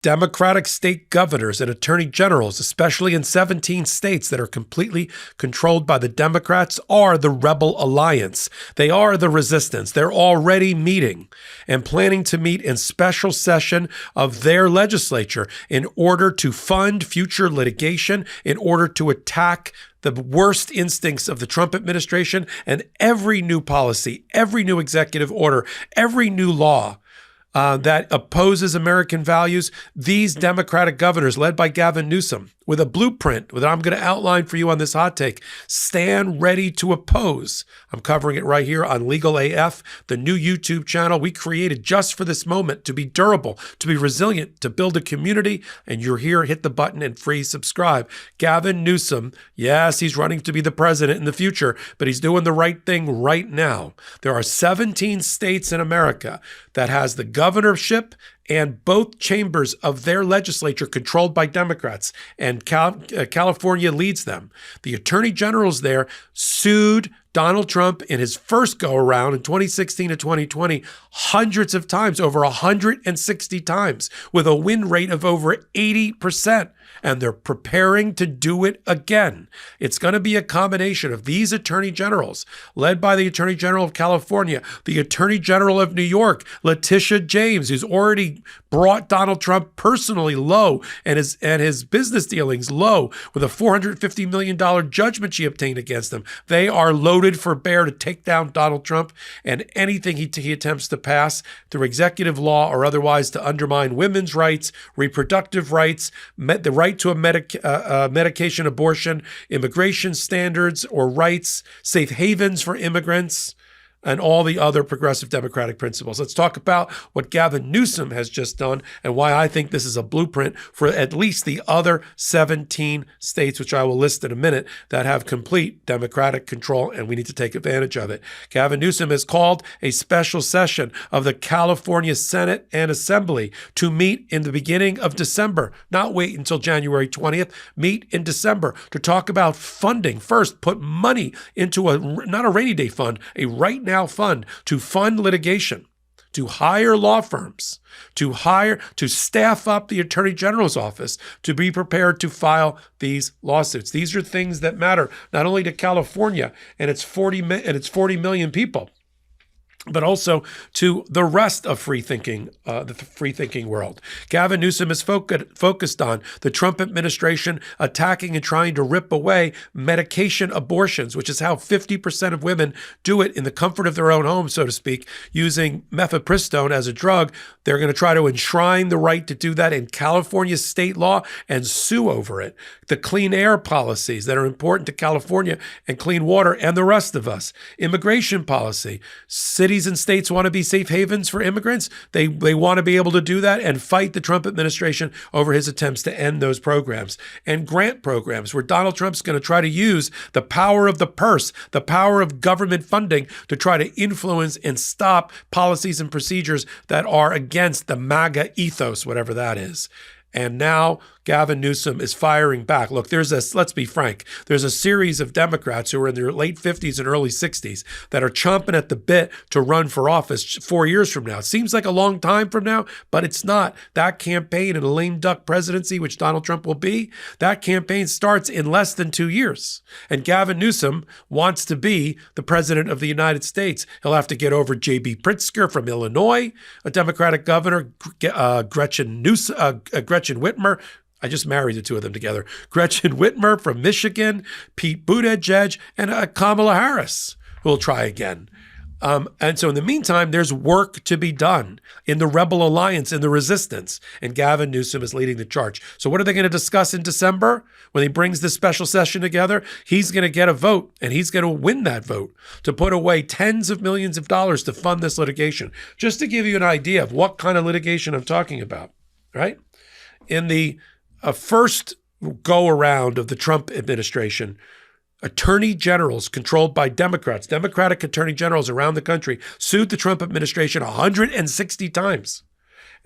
Democratic state governors and attorney generals, especially in 17 states that are completely controlled by the Democrats, are the rebel alliance. They are the resistance. They're already meeting and planning to meet in special session of their legislature in order to fund future litigation, in order to attack the worst instincts of the Trump administration and every new policy, every new executive order, every new law that opposes American values. These Democratic governors, led by Gavin Newsom, with a blueprint that I'm going to outline for you on this hot take, stand ready to oppose. I'm covering it right here on Legal AF, the new YouTube channel we created just for this moment, to be durable, to be resilient, to build a community. And you're here, hit the button and free subscribe. Gavin Newsom, yes, he's running to be the president in the future, but he's doing the right thing right now. There are 17 states in America that has the governorship and both chambers of their legislature controlled by Democrats, and California leads them. The attorney generals there sued Donald Trump in his first go-around in 2016 to 2020 hundreds of times, over 160 times, with a win rate of over 80%. And they're preparing to do it again. It's going to be a combination of these attorney generals, led by the Attorney General of California, the Attorney General of New York, Leticia James, who's already brought Donald Trump personally low and his business dealings low with a $450 million judgment she obtained against him. They are loaded for bear to take down Donald Trump and anything he attempts to pass through executive law or otherwise to undermine women's rights, reproductive rights, the right to a medication abortion, immigration standards or rights, safe havens for immigrants, and all the other progressive democratic principles. Let's talk about what Gavin Newsom has just done and why I think this is a blueprint for at least the other 17 states, which I will list in a minute, that have complete Democratic control, and we need to take advantage of it. Gavin Newsom has called a special session of the California Senate and Assembly to meet in the beginning of December, not wait until January 20th, meet in December to talk about funding. First, put money into not a rainy day fund, a right now fund to fund litigation, to hire law firms, to staff up the Attorney General's office to be prepared to file these lawsuits. These are things that matter not only to California and its 40 million people, but also to the rest of the free-thinking world. Gavin Newsom is focused on the Trump administration attacking and trying to rip away medication abortions, which is how 50% of women do it in the comfort of their own home, so to speak, using mifepristone as a drug. They're going to try to enshrine the right to do that in California state law and sue over it. The clean air policies that are important to California and clean water and the rest of us. Immigration policy. Cities and states want to be safe havens for immigrants. They want to be able to do that and fight the Trump administration over his attempts to end those programs. And grant programs where Donald Trump's going to try to use the power of the purse, the power of government funding to try to influence and stop policies and procedures that are against the MAGA ethos, whatever that is. And now Gavin Newsom is firing back. Look, let's be frank, there's a series of Democrats who are in their late 50s and early 60s that are chomping at the bit to run for office 4 years from now. It seems like a long time from now, but it's not. That campaign in a lame duck presidency, which Donald Trump will be, that campaign starts in less than 2 years. And Gavin Newsom wants to be the president of the United States. He'll have to get over J.B. Pritzker from Illinois, a Democratic governor, Gretchen Whitmer. I just married the two of them together. Gretchen Whitmer from Michigan, Pete Buttigieg, and Kamala Harris, who will try again. And so in the meantime, there's work to be done in the rebel alliance, in the resistance, and Gavin Newsom is leading the charge. So what are they going to discuss in December when he brings this special session together? He's going to get a vote, and he's going to win that vote to put away tens of millions of dollars to fund this litigation. Just to give you an idea of what kind of litigation I'm talking about, right? In the first go-around of the Trump administration, attorney generals controlled by Democrats, Democratic attorney generals around the country, sued the Trump administration 160 times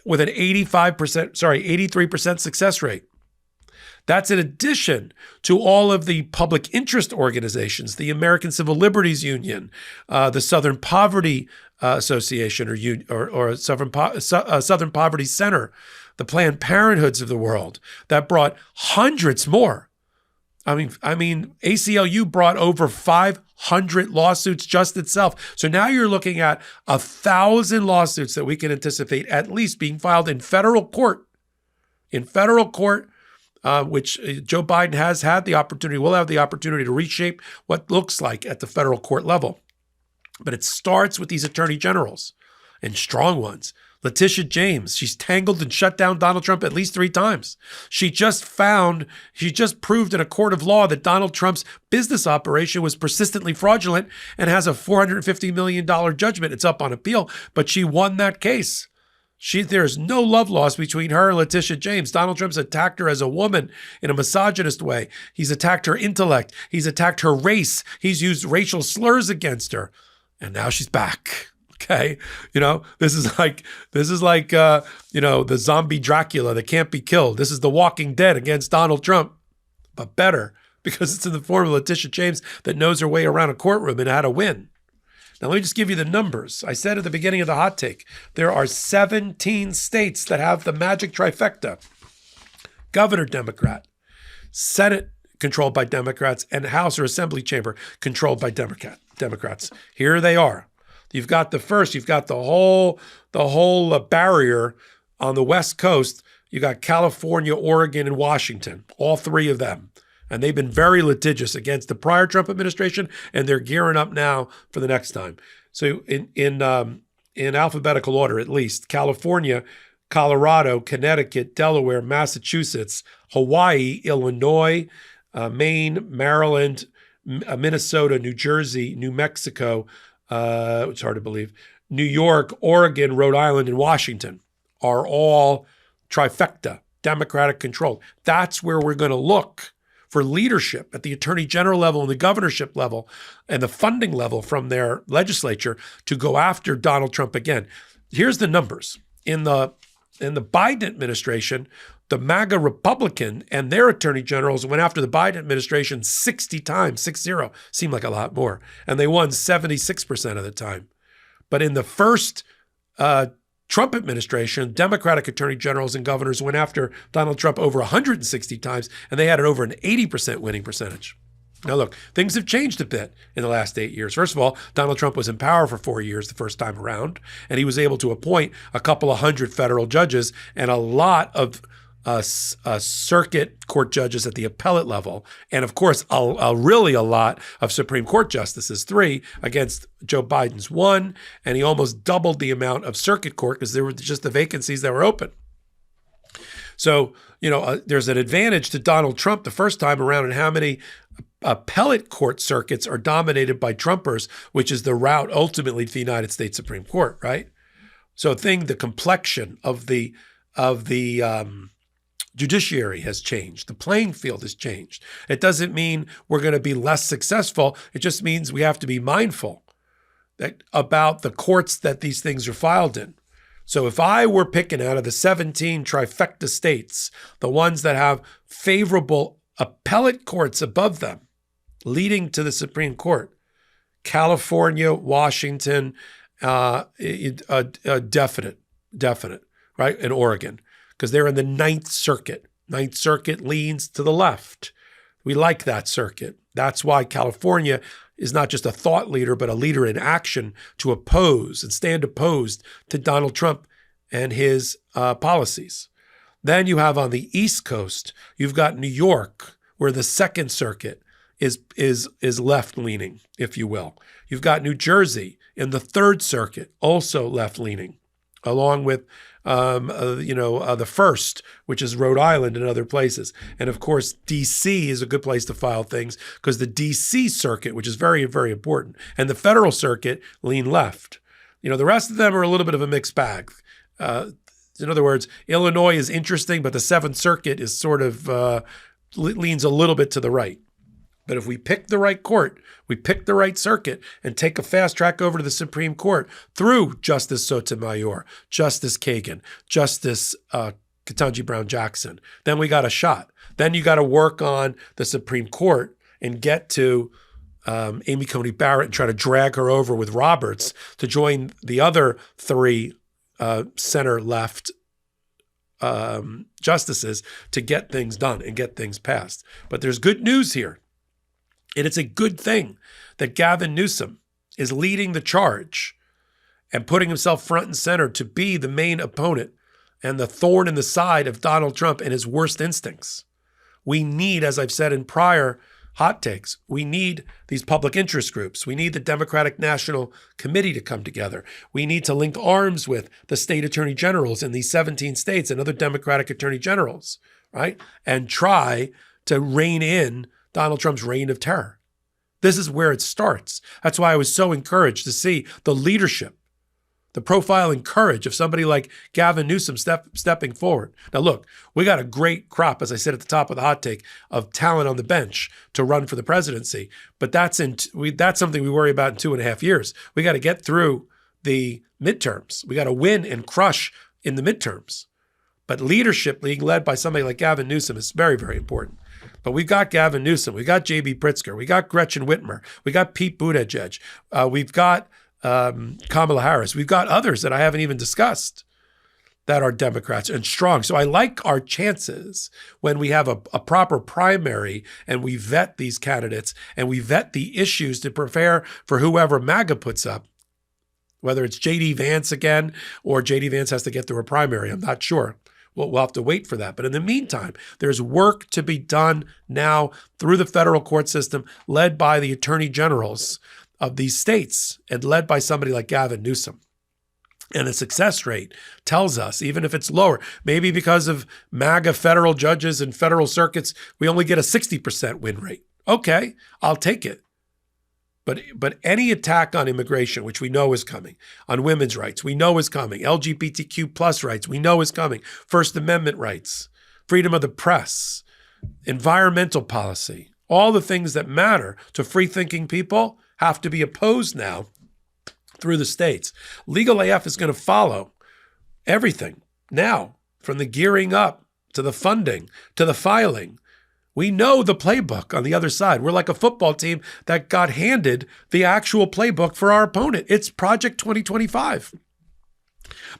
with an 83% success rate. That's in addition to all of the public interest organizations, the American Civil Liberties Union, the Southern Poverty Association or Southern Poverty Center, the Planned Parenthoods of the world that brought hundreds more. I mean, ACLU brought over 500 lawsuits just itself. So now you're looking at 1,000 lawsuits that we can anticipate at least being filed in federal court. In federal court, which Joe Biden has had the opportunity, will have the opportunity to reshape what looks like at the federal court level. But it starts with these attorney generals and strong ones. Leticia James, she's tangled and shut down Donald Trump at least 3 times. She just proved in a court of law that Donald Trump's business operation was persistently fraudulent and has a $450 million judgment. It's up on appeal, but she won that case. There's no love lost between her and Leticia James. Donald Trump's attacked her as a woman in a misogynist way. He's attacked her intellect. He's attacked her race. He's used racial slurs against her. And now she's back. Okay. This is like, the zombie Dracula that can't be killed. This is the Walking Dead against Donald Trump, but better because it's in the form of Leticia James that knows her way around a courtroom and how to win. Now, let me just give you the numbers. I said at the beginning of the hot take, there are 17 states that have the magic trifecta. Governor, Democrat. Senate, controlled by Democrats. And House or Assembly chamber, controlled by Democrats. Here they are. You've got the whole barrier on the West Coast. You got California, Oregon, and Washington, all 3 of them. And they've been very litigious against the prior Trump administration, and they're gearing up now for the next time. So in alphabetical order, at least, California, Colorado, Connecticut, Delaware, Massachusetts, Hawaii, Illinois, Maine, Maryland, Minnesota, New Jersey, New Mexico, it's hard to believe, New York, Oregon, Rhode Island, and Washington are all trifecta, Democratic controlled. That's where we're going to look for leadership at the attorney general level and the governorship level and the funding level from their legislature to go after Donald Trump again. Here's the numbers. In the Biden administration, the MAGA Republican and their attorney generals went after the Biden administration 60 times, 60, seemed like a lot more, and they won 76% of the time. But in the first Trump administration, Democratic attorney generals and governors went after Donald Trump over 160 times, and they had it over an 80% winning percentage. Now, look, things have changed a bit in the last 8 years. First of all, Donald Trump was in power for 4 years the first time around, and he was able to appoint a couple of hundred federal judges and a lot of circuit court judges at the appellate level, and of course, really a lot of Supreme Court justices, 3 against Joe Biden's 1, and he almost doubled the amount of circuit court because there were just the vacancies that were open. So, there's an advantage to Donald Trump the first time around in how many appellate court circuits are dominated by Trumpers, which is the route ultimately to the United States Supreme Court, right? So the complexion of the judiciary has changed. The playing field has changed. It doesn't mean we're going to be less successful. It just means we have to be mindful about the courts that these things are filed in. So if I were picking out of the 17 trifecta states, the ones that have favorable appellate courts above them, leading to the Supreme Court, California, Washington, definite, right? And Oregon, because they're in the Ninth Circuit. Ninth Circuit leans to the left. We like that circuit. That's why California is not just a thought leader, but a leader in action to oppose and stand opposed to Donald Trump and his policies. Then you have on the East Coast, you've got New York, where the Second Circuit is left-leaning, if you will. You've got New Jersey in the Third Circuit, also left-leaning, along with the First, which is Rhode Island and other places. And of course, D.C. is a good place to file things because the D.C. Circuit, which is very, very important, and the Federal Circuit lean left. The rest of them are a little bit of a mixed bag. In other words, Illinois is interesting, but the Seventh Circuit is sort of leans a little bit to the right. But if we pick the right court, we pick the right circuit and take a fast track over to the Supreme Court through Justice Sotomayor, Justice Kagan, Justice Ketanji Brown Jackson, then we got a shot. Then you got to work on the Supreme Court and get to Amy Coney Barrett and try to drag her over with Roberts to join the other 3 center left justices to get things done and get things passed. But there's good news here. And it's a good thing that Gavin Newsom is leading the charge and putting himself front and center to be the main opponent and the thorn in the side of Donald Trump and his worst instincts. We need, as I've said in prior hot takes, we need these public interest groups. We need the Democratic National Committee to come together. We need to link arms with the state attorney generals in these 17 states and other Democratic attorney generals, right? And try to rein in Donald Trump's reign of terror. This is where it starts. That's why I was so encouraged to see the leadership, the profile and courage of somebody like Gavin Newsom stepping forward. Now, look, we got a great crop, as I said at the top of the hot take, of talent on the bench to run for the presidency. But that's something we worry about in 2.5 years. We got to get through the midterms. We got to win and crush in the midterms. But leadership being led by somebody like Gavin Newsom is very, very important. But we've got Gavin Newsom, we got J.B. Pritzker, we got Gretchen Whitmer, we got Pete Buttigieg, we've got Kamala Harris. We've got others that I haven't even discussed that are Democrats and strong. So I like our chances when we have a proper primary and we vet these candidates and we vet the issues to prepare for whoever MAGA puts up, whether it's J.D. Vance again or J.D. Vance has to get through a primary. I'm not sure. We'll have to wait for that. But in the meantime, there's work to be done now through the federal court system led by the attorney generals of these states and led by somebody like Gavin Newsom. And the success rate tells us, even if it's lower, maybe because of MAGA federal judges and federal circuits, we only get a 60% win rate. Okay, I'll take it. But any attack on immigration, which we know is coming, on women's rights, we know is coming, LGBTQ plus rights, we know is coming, First Amendment rights, freedom of the press, environmental policy, all the things that matter to free-thinking people have to be opposed now through the states. Legal AF is going to follow everything now, from the gearing up to the funding to the filing. We know the playbook on the other side. We're like a football team that got handed the actual playbook for our opponent. It's Project 2025.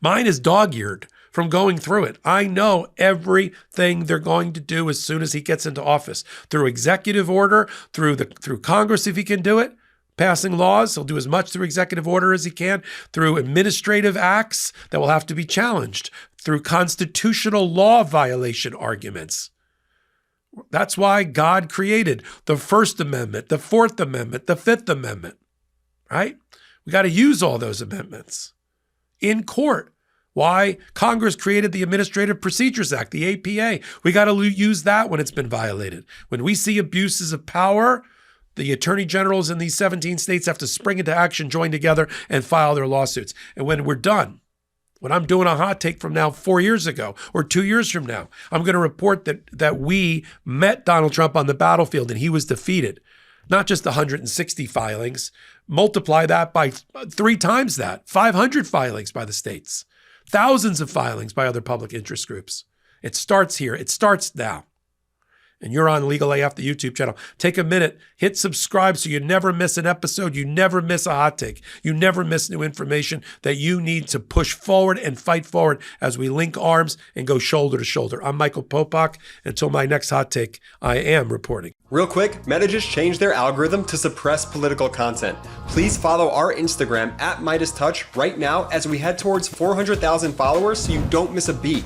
Mine is dog-eared from going through it. I know everything they're going to do as soon as he gets into office. Through executive order, through Congress if he can do it, passing laws. He'll do as much through executive order as he can, through administrative acts that will have to be challenged, through constitutional law violation arguments. That's why God created the First Amendment, the Fourth Amendment, the Fifth Amendment, right? We got to use all those amendments in court. Why Congress created the Administrative Procedures Act, the APA. We got to use that when it's been violated. When we see abuses of power, the attorney generals in these 17 states have to spring into action, join together, and file their lawsuits. And when we're done, when I'm doing a hot take from now 4 years ago or 2 years from now, I'm going to report that we met Donald Trump on the battlefield and he was defeated. Not just 160 filings, multiply that by 3 times that, 500 filings by the states, thousands of filings by other public interest groups. It starts here. It starts now. And you're on Legal AF, the YouTube channel. Take a minute, hit subscribe so you never miss an episode. You never miss a hot take. You never miss new information that you need to push forward and fight forward as we link arms and go shoulder to shoulder. I'm Michael Popok. Until my next hot take, I am reporting. Real quick, Meta just changed their algorithm to suppress political content. Please follow our Instagram @MeidasTouch right now as we head towards 400,000 followers so you don't miss a beat.